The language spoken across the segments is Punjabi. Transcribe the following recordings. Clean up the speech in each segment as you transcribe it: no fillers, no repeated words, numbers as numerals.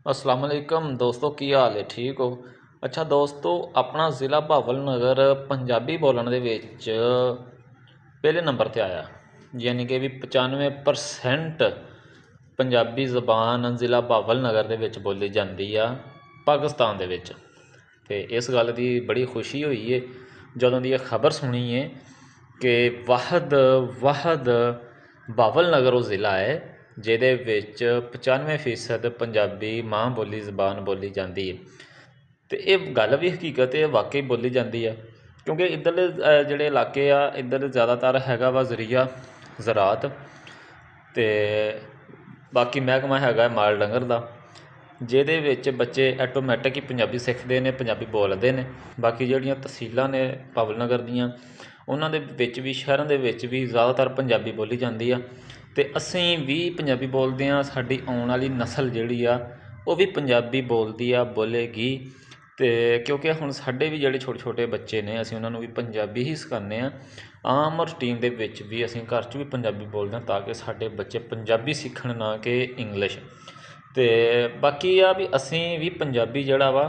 अस्सलाम वालेकुम दोस्तों, की हाल है? ठीक हो? अच्छा दोस्तों, अपना ज़िला भावल नगर पंजाबी बोलण ਦੇ ਵਿੱਚ ਪਹਿਲੇ ਨੰਬਰ 'ਤੇ ਆਇਆ। ਯਾਨੀ ਕਿ ਵੀ 95% ਪੰਜਾਬੀ ਜ਼ਬਾਨ ਜ਼ਿਲ੍ਹਾ ਭਾਵਲ ਨਗਰ ਦੇ ਵਿੱਚ ਬੋਲੀ ਜਾਂਦੀ ਆ ਪਾਕਿਸਤਾਨ ਦੇ ਵਿੱਚ। ਅਤੇ ਇਸ ਗੱਲ ਦੀ ਬੜੀ ਖੁਸ਼ੀ ਹੋਈ ਹੈ ਜਦੋਂ ਦੀ ਇਹ ਖਬਰ ਸੁਣੀ ਹੈ ਕਿ ਵਾਹਦ ਭਾਵਲ ਨਗਰ ਉਹ ਜ਼ਿਲ੍ਹਾ ਹੈ ਜਿਹਦੇ ਵਿੱਚ 95% ਪੰਜਾਬੀ ਮਾਂ ਬੋਲੀ ਜ਼ਬਾਨ ਬੋਲੀ ਜਾਂਦੀ ਹੈ। ਅਤੇ ਇਹ ਗੱਲ ਵੀ ਹਕੀਕਤ ਹੈ, ਵਾਕਈ ਬੋਲੀ ਜਾਂਦੀ ਆ, ਕਿਉਂਕਿ ਇੱਧਰਲੇ ਜਿਹੜੇ ਇਲਾਕੇ ਆ ਇੱਧਰ ਜ਼ਿਆਦਾਤਰ ਹੈਗਾ ਵਾ ਜ਼ਰੀਆ ਜ਼ਰਾਤ, ਅਤੇ ਬਾਕੀ ਮਹਿਕਮਾ ਹੈਗਾ ਮਾਲ ਡੰਗਰ ਦਾ, ਜਿਹਦੇ ਵਿੱਚ ਬੱਚੇ ਆਟੋਮੈਟਿਕ ਹੀ ਪੰਜਾਬੀ ਸਿੱਖਦੇ ਨੇ, ਪੰਜਾਬੀ ਬੋਲਦੇ ਨੇ। ਬਾਕੀ ਜਿਹੜੀਆਂ ਤਹਿਸੀਲਾਂ ਨੇ ਭਾਵਲ ਨਗਰ ਦੀਆਂ, ਉਹਨਾਂ ਦੇ ਵਿੱਚ ਵੀ ਸ਼ਹਿਰਾਂ ਦੇ ਵਿੱਚ ਵੀ ਜ਼ਿਆਦਾਤਰ ਪੰਜਾਬੀ ਬੋਲੀ ਜਾਂਦੀ ਆ, ਅਤੇ ਅਸੀਂ ਵੀ ਪੰਜਾਬੀ ਬੋਲਦੇ ਹਾਂ। ਸਾਡੀ ਆਉਣ ਵਾਲੀ ਨਸਲ ਜਿਹੜੀ ਆ ਉਹ ਵੀ ਪੰਜਾਬੀ ਬੋਲਦੀ ਆ, ਬੋਲੇਗੀ। ਅਤੇ ਕਿਉਂਕਿ ਹੁਣ ਸਾਡੇ ਵੀ ਜਿਹੜੇ ਛੋਟੇ ਛੋਟੇ ਬੱਚੇ ਨੇ ਅਸੀਂ ਉਹਨਾਂ ਨੂੰ ਵੀ ਪੰਜਾਬੀ ਹੀ ਸਿਖਾਉਂਦੇ ਹਾਂ। ਆਮ ਰੂਟੀਨ ਦੇ ਵਿੱਚ ਵੀ ਅਸੀਂ ਘਰ 'ਚ ਵੀ ਪੰਜਾਬੀ ਬੋਲਦੇ ਹਾਂ ਤਾਂ ਕਿ ਸਾਡੇ ਬੱਚੇ ਪੰਜਾਬੀ ਸਿੱਖਣ, ਨਾ ਕਿ ਇੰਗਲਿਸ਼। ਅਤੇ ਬਾਕੀ ਆ ਵੀ ਅਸੀਂ ਵੀ ਪੰਜਾਬੀ ਜਿਹੜਾ ਵਾ,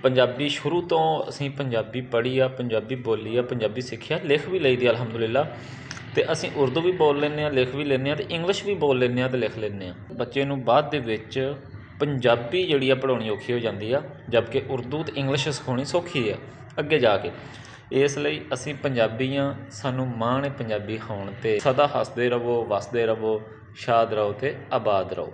ਪੰਜਾਬੀ ਸ਼ੁਰੂ ਤੋਂ ਅਸੀਂ ਪੰਜਾਬੀ ਪੜ੍ਹੀ ਆ, ਪੰਜਾਬੀ ਬੋਲੀ ਆ, ਪੰਜਾਬੀ ਸਿੱਖਿਆ, ਲਿਖ ਵੀ ਲਈ ਦੀ ਅਲਹਮਦੁਲਿਲਾ। ਅਤੇ ਅਸੀਂ ਉਰਦੂ ਵੀ ਬੋਲ ਲੈਂਦੇ ਹਾਂ, ਲਿਖ ਵੀ ਲੈਂਦੇ ਹਾਂ, ਅਤੇ ਇੰਗਲਿਸ਼ ਵੀ ਬੋਲ ਲੈਂਦੇ ਹਾਂ ਅਤੇ ਲਿਖ ਲੈਂਦੇ ਹਾਂ। ਬੱਚੇ ਨੂੰ ਬਾਅਦ ਦੇ ਵਿੱਚ ਪੰਜਾਬੀ ਜਿਹੜੀ ਆ ਪੜ੍ਹਾਉਣੀ ਔਖੀ ਹੋ ਜਾਂਦੀ ਆ, ਜਦਕਿ ਉਰਦੂ ਅਤੇ ਇੰਗਲਿਸ਼ ਸਿਖਾਉਣੀ ਸੌਖੀ ਆ ਅੱਗੇ ਜਾ ਕੇ। ਇਸ ਲਈ ਅਸੀਂ ਪੰਜਾਬੀ ਹਾਂ, ਸਾਨੂੰ ਮਾਣ ਹੈ ਪੰਜਾਬੀ ਹੋਣ 'ਤੇ। ਸਦਾ ਹੱਸਦੇ ਰਹੋ, ਵਸਦੇ ਰਹੋ, ਸ਼ਾਦ ਰਹੋ ਅਤੇ ਆਬਾਦ ਰਹੋ।